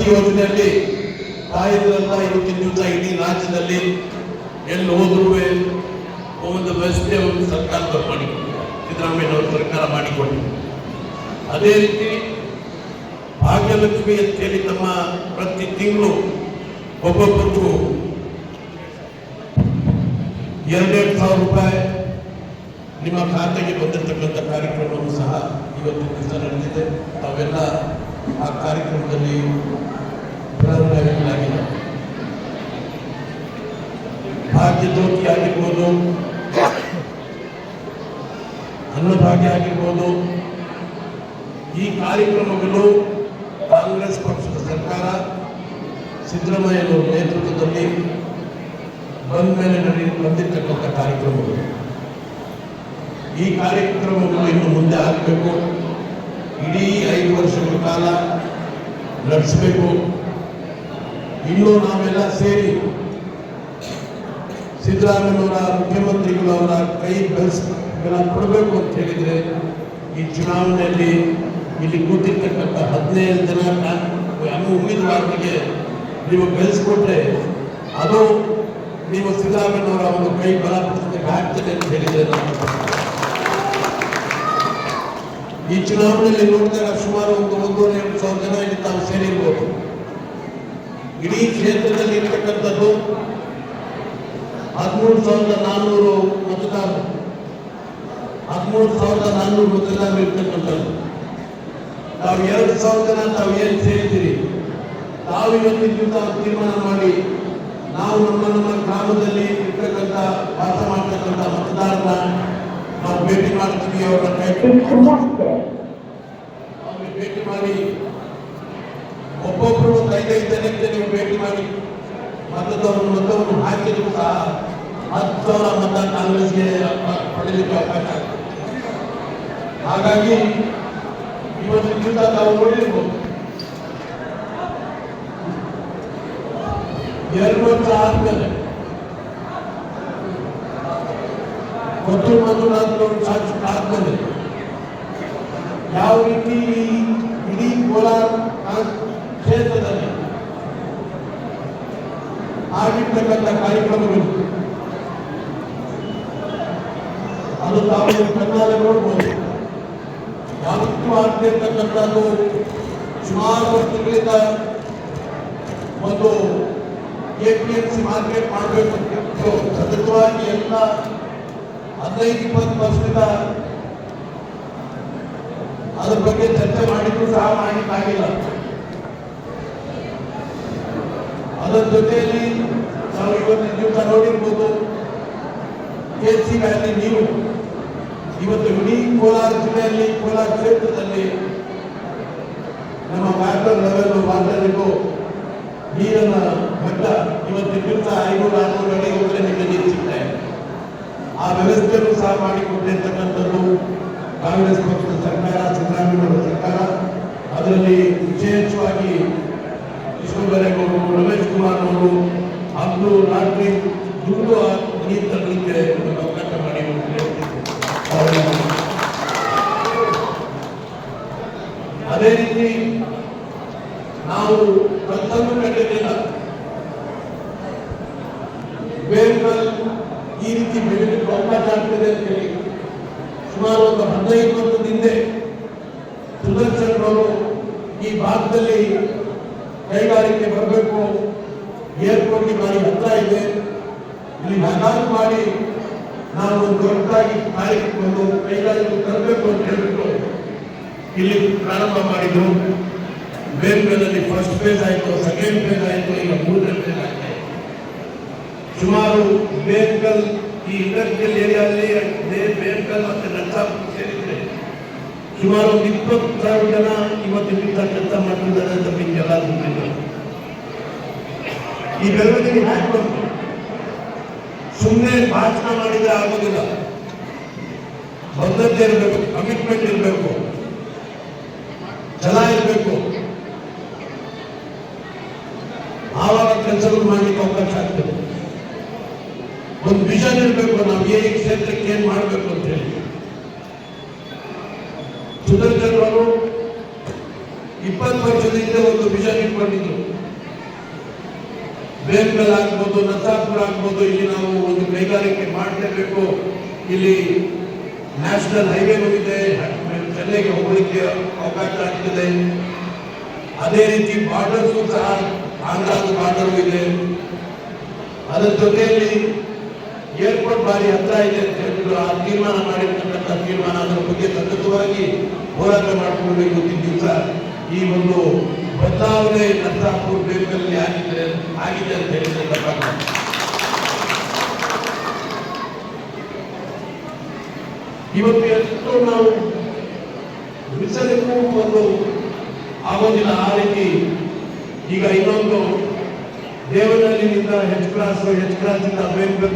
ವಸತಿ ಯೋಜನೆಯಲ್ಲಿ ಕಾಯ್ದಿರಲ್ಲ. ಇವತ್ತಿನ ದಿವಸ ಇಡೀ ರಾಜ್ಯದಲ್ಲಿ ಎಲ್ಲಿ ಹೋದ್ರೂ ಒಂದು ವ್ಯವಸ್ಥೆ ಒಂದು ಸರ್ಕಾರದವ್ರು ಮಾಡಿಕೊಟ್ಟಿದ್ದಾರೆ, ಸಿದ್ದರಾಮಯ್ಯನವರು ಸರ್ಕಾರ ಮಾಡಿಕೊಟ್ಟಿದ್ದಾರೆ. ಅದೇ ರೀತಿ ಭಾಗ್ಯಲಕ್ಷ್ಮಿ ಅಂತೇಳಿ ತಮ್ಮ ಪ್ರತಿ ತಿಂಗಳು ಒಬ್ಬೊಬ್ಬರಿಗೂ 2,000 ರೂಪಾಯಿ ನಿಮ್ಮ ಖಾತೆಗೆ ಬಂದಿರತಕ್ಕಂಥ ಕಾರ್ಯಕ್ರಮವನ್ನು ಸಹ ಇವತ್ತಿನ ದಿವಸ ನಡೆದಿದೆ. ತಾವೆಲ್ಲ ಆ ಕಾರ್ಯಕ್ರಮದಲ್ಲಿ ಭಾಗಿಯಾಗಿದ್ದಾರೆ. ಭಾಗ್ಯ ಜ್ಯೋತಿ ಆಗಿರ್ಬೋದು, ಅನ್ನಭಾಗ್ಯ ಆಗಿರ್ಬೋದು, ಈ ಕಾರ್ಯಕ್ರಮಗಳು ಕಾಂಗ್ರೆಸ್ ಪಕ್ಷದ ಸರ್ಕಾರ ಸಿದ್ದರಾಮಯ್ಯನವರ ನೇತೃತ್ವದಲ್ಲಿ ಬಂದ ಮೇಲೆ ಬಂದಿರತಕ್ಕಂಥ ಕಾರ್ಯಕ್ರಮಗಳು. ಈ ಕಾರ್ಯಕ್ರಮಗಳು ಇನ್ನು ಮುಂದೆ ಆಗಬೇಕು. ಇಡೀ 5 ವರ್ಷಗಳ ಕಾಲ ನಡೆಸಬೇಕು. ಇನ್ನು ನಾವೆಲ್ಲ ಸೇರಿ ಸಿದ್ದರಾಮಯ್ಯನವರ ಮುಖ್ಯಮಂತ್ರಿಗಳವರ ಕೈ ಬೆಳೆಸ್ಗಳ ಕೊಡಬೇಕು ಅಂತ ಹೇಳಿದರೆ ಈ ಚುನಾವಣೆಯಲ್ಲಿ ಇಲ್ಲಿ ಕೂತಿರ್ತಕ್ಕಂಥ 15 ಜನ ಉಮೇದುವಾರರಿಗೆ ನೀವು ಬೆಳೆಸ್ಕೊಟ್ರೆ ಅದು ನೀವು ಸಿದ್ದರಾಮಯ್ಯನವರ ಒಂದು ಕೈ ಬಲಪಡಿಸಲಿಕ್ಕೆ ಆಗ್ತದೆ ಅಂತ ಹೇಳಿದರೆ, ಈ ಚುನಾವಣೆಯಲ್ಲಿ ನೋಡಿದಾಗ ಸುಮಾರು 1,500 ಜನ ಇಲ್ಲಿ ತಾವು ಸೇರಿರ್ಬೋದು. ಇಡೀ ಕ್ಷೇತ್ರದಲ್ಲಿ ಇರ್ತಕ್ಕಂಥದ್ದು 13,400 ಮತದಾರರು, 13,400 ಮತದಾರರು ಇರ್ತಕ್ಕಂಥದ್ದು. ತಾವು 2,000 ಜನ ತಾವು ಏನು ಸೇರಿದ್ದೀರಿ, ತಾವು ಇವತ್ತಿನ ದಿವಸ ತೀರ್ಮಾನ ಮಾಡಿ ನಾವು ನಮ್ಮ ಗ್ರಾಮದಲ್ಲಿ ಇರ್ತಕ್ಕಂಥ ವಾಸ ಮಾಡ್ತಕ್ಕಂಥ ಮತದಾರರ ನಾವು ಭೇಟಿ ಮಾಡ್ತೀವಿ. ಅವ್ರನ್ನ ಭೇಟಿ ಮಾಡಿ ಒಬ್ಬೊಬ್ಬರು 5-5 ಜನಕ್ಕೆ ನೀವು ಭೇಟಿ ಮಾಡಿ ಮತವನ್ನು ಹಾಕಿದ್ರು ಸಹ 10,000 ಮತ ಕಾಂಗ್ರೆಸ್ಗೆ ಪಡೆಯಲಿಕ್ಕೆ ಅವಕಾಶ ಆಗ್ತದೆ. ಹಾಗಾಗಿ ಇವತ್ತಿನ ದಿವಸ ತಾವು ನೋಡಿರ್ಬೋದು, 2 ವರ್ಷ ಆದ್ಮೇಲೆ ಕೊಟ್ಟು ಮಂಜುನಾಥ್ ಶಾಸಕ ಆದ್ಮೇಲೆ ಯಾವ ರೀತಿ ಇಡೀ ಕೋಲಾರ ಕ್ಷೇತ್ರದಲ್ಲಿ ಆಗಿರ್ತಕ್ಕಂಥ ಕಾರ್ಯಕ್ರಮಗಳು ಅದು ತಾವು ಕಣ್ಣಾಲೆ ನೋಡ್ಬೋದು. ಯಾವತ್ತೂ ಆಗ್ತಿರ್ತಕ್ಕಂಥದ್ದು ಸುಮಾರು ವರ್ಷಗಳಿಂದ ಒಂದು APMC ಮಾರ್ಕೆಟ್ ಮಾಡಬೇಕು ಅಂತ ಸತತವಾಗಿ ಎಲ್ಲ 15-20 ವರ್ಷದಿಂದ ಅದ್ರ ಬಗ್ಗೆ ಚರ್ಚೆ ಮಾಡಿದ್ರು ಸಹ ಮಾಡಲಿಕ್ಕಾಗಿಲ್ಲ. ಅದರ ಜೊತೆಯಲ್ಲಿ ನಾವು ಇವತ್ತಿನ ದಿವಸ ನೋಡಿರ್ಬೋದು, KC ವ್ಯಾಲಿ ನೀರು ಇವತ್ತು ಇಡೀ ಕೋಲಾರ ಜಿಲ್ಲೆಯಲ್ಲಿ, ಕೋಲಾರ ಕ್ಷೇತ್ರದಲ್ಲಿ ನಮ್ಮ ವಾಟರ್ ಲೆವೆಲ್ ವಾಟರಿಗೂ ನೀರಿನ ಮಟ್ಟ ಇವತ್ತಿನ ದಿವಸ 500-600 ಅಡಿ ಹೋಗಲೇ ನಿಮಗೆ ನೀರು ಸಿಗ್ತಾ ಇದೆ. ಆ ವ್ಯವಸ್ಥೆಯನ್ನು ಸಹ ಮಾಡಿಕೊಟ್ಟಿರ್ತಕ್ಕಂಥದ್ದು ಕಾಂಗ್ರೆಸ್ ಪಕ್ಷದ ಸರ್ಕಾರ, ಸಿದ್ದರಾಮಯ್ಯನವರ ಸರ್ಕಾರ. ಅದರಲ್ಲಿ ವಿಶೇಷವಾಗಿ ಕೃಷ್ಣಬೈರೇಗೌಡರು, ರಮೇಶ್ ಕುಮಾರ್ ಅವರು ಹಗ್ಲು ರಾತ್ರಿ ದುಡ್ಡು ನೀರು ತರಲಿಕ್ಕೆ ಅವಕಾಶ ಮಾಡಿ ಅದೇ ರೀತಿ ನಾವು ಕಲ್ತನ್ನು ಕಂಡಿರಲಿಲ್ಲ. ಬೇರ್ಗಲ್ ಈ ರೀತಿ ಬೆಳೆಯಲಿಕ್ಕೆ ಅವಕಾಶ ಆಗ್ತದೆ ಅಂತ ಹೇಳಿ ಸುಮಾರು ಒಂದು 15 ವರ್ಷದ ಹಿಂದೆ ಸುದರ್ಶನ್ ಅವರು ಈ ಭಾಗದಲ್ಲಿ ಕೈಗಾರಿಕೆ ಬರಬೇಕು, ಏರ್ಪೋರ್ಟ್ಗೆ ಭಾರಿ ಹತ್ರ ಇದೆ, ಇಲ್ಲಿ ಹಗಾಲು ಮಾಡಿ ನಾವು ಒಂದು ದೊಡ್ಡದಾಗಿ ಒಂದು ಕೈಗಾರಿಕೆ ತರಬೇಕು ಅಂತ ಹೇಳ್ಬಿಟ್ಟು ಇಲ್ಲಿ ಪ್ರಾರಂಭ ಮಾಡಿದ್ರು. ಬೇರ್ಗಲ್ನಲ್ಲಿ ಫಸ್ಟ್ ಫೇಸ್ ಆಯಿತು, ಸೆಕೆಂಡ್ ಫೇಸ್ ಆಯಿತು, ಈಗ 3ನೇ ಫೇಸ್ ಆಗಿದೆ. ಸುಮಾರು ಬೇರ್ಗಲ್ ಈ ಇಂಡಸ್ಟ್ರಿಯಲ್ ಏರಿಯಾದಲ್ಲಿ ಬೇರ್ಗಲ್ ಮತ್ತು ನರ್ಸಾಪುರ ಸೇರಿದ್ರೆ ಸುಮಾರು 20,000 ಜನ ಇವತ್ತಿನ ಕೆಲಸ ಮಾಡ್ತಿದ್ದಾರೆ ಅಂತ ನಿಮಗೆಲ್ಲ ಗೊತ್ತಿದ್ದಾರೆ. ಈ ಬೆಳವಣಿಗೆ ಹ್ಯಾಕ್ ಬಂತು? ಸುಮ್ಮನೆ ಭಾಷಣ ಮಾಡಿದ್ರೆ ಆಗೋದಿಲ್ಲ, ಬದ್ಧತೆ ಇರಬೇಕು, ಕಮಿಟ್ಮೆಂಟ್ ಇರಬೇಕು, ಛಲ ಇರಬೇಕು. ಆವಾಗ ಕೆಲಸಗಳು ಮಾಡಲಿಕ್ಕೆ ಅವಕಾಶ ಆಗ್ತದೆ. ಒಂದು ವಿಷನ್ ಇರಬೇಕು, ನಾವು ಈ ಕ್ಷೇತ್ರಕ್ಕೆ ಏನ್ ಮಾಡಬೇಕು ಅಂತ ಹೇಳಿ. ಸುದರ್ಶನ್ ಅವರು 20 20 ವರ್ಷದ ಹಿಂದೆ ಒಂದು ವಿಷನ್ ಇಟ್ಕೊಂಡಿದ್ರು. ಬೇರ್ಕಲ್ ಆಗ್ಬೋದು, ನರಸಾಪುರ ಆಗ್ಬೋದು, ಇಲ್ಲಿ ನಾವು ಒಂದು ಕೈಗಾರಿಕೆ ಮಾಡಲೇಬೇಕು. ಇಲ್ಲಿ ನ್ಯಾಷನಲ್ ಹೈವೇನೂ ಇದೆ, ಚೆನ್ನೈಗೆ ಹೋಗಲಿಕ್ಕೆ ಅವಕಾಶ ಆಗ್ತದೆ. ಅದೇ ರೀತಿ ಬಾರ್ಡರ್ಸ್ ಸಹ ಆಂಧ್ರದ ಬಾರ್ಡರ್ ಇದೆ. ಅದರ ಜೊತೆಯಲ್ಲಿ ಏರ್ಪೋರ್ಟ್ ಬಾರಿ ಹತ್ರ ಇದೆ ಅಂತ ಹೇಳ್ಬಿಟ್ಟು ಆ ತೀರ್ಮಾನ ಮಾಡಿರ್ತಕ್ಕಂಥ ತೀರ್ಮಾನ, ಅದರ ಬಗ್ಗೆ ಸತತವಾಗಿ ಹೋರಾಟ ಮಾಡಿಕೊಂಡು ಇವತ್ತಿನ ದಿವಸ ಈ ಒಂದು ಬದಲಾವಣೆ ನರಸಾಪುರ ಬೇರ್ಕಲ್ಲಿ ಆಗಿದೆ ಅಂತ ಹೇಳಿದ್ರೆ ತಪ್ಪಾಗಲ್ಲ. ಇವತ್ತು ಎಷ್ಟು ನಾವು ಬಿಸಲಿಗೂ ಒಂದು ಆಗೋದಿಲ್ಲ ಆ ರೀತಿ. ಈಗ ಇನ್ನೊಂದು ದೇವನಹಳ್ಳಿನಿಂದ ಹೆಚ್ ಕ್ರಾಸ್ ಇಂದ ಬೇರ್ಕಲ್